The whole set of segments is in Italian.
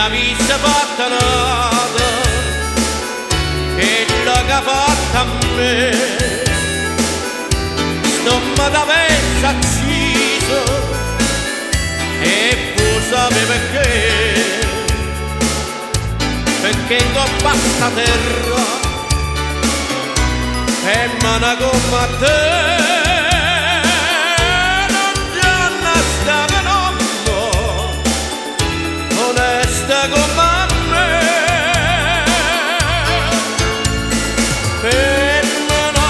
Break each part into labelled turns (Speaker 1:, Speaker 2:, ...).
Speaker 1: avesse fatta nata, quello che ha fatto a me, non mi avesse acciso, e tu sapevi perché in coppa sta terra, e mana come a te. Come me, femmina,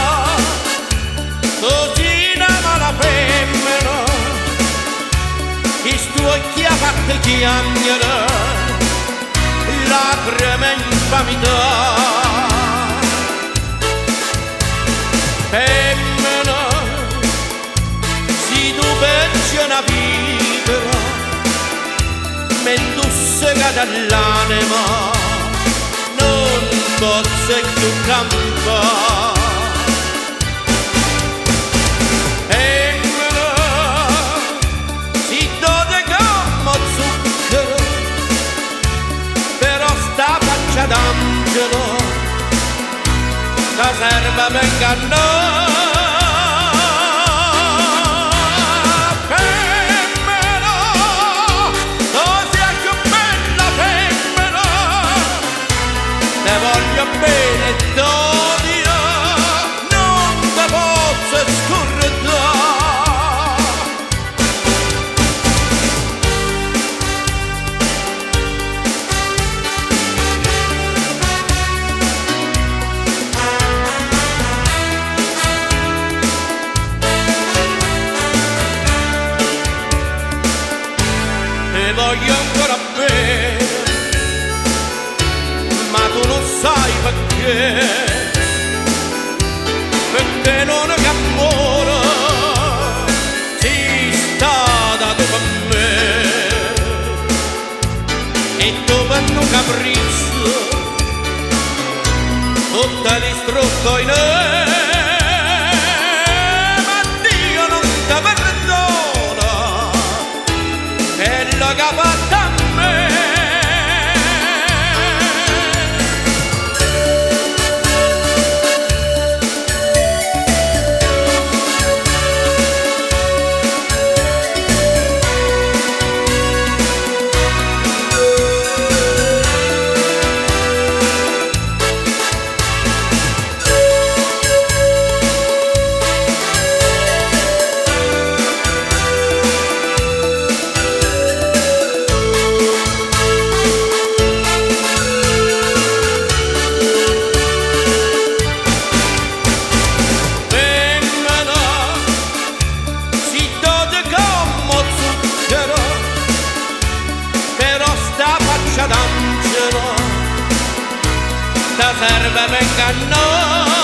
Speaker 1: così ama la femmina, che sto occhi ha fatto chiamare, lacrime in famità. Femmina, se tu pensi una vita, mendussega dall'anima, non posso più campare. Femmina, si dove come zucchero, però sta faccia d'angelo, che serve per ingannare. Te voglio bene, t'odio, non te posso scordare. Te voglio ancora bene, ma tu non sai perché non è che amore sei stata tu per me, e tu per un capriccio tutto è distrutto in me, ma Dio non ti perdona quello che ha fatto a me. D'angelo, te serve per ingannare.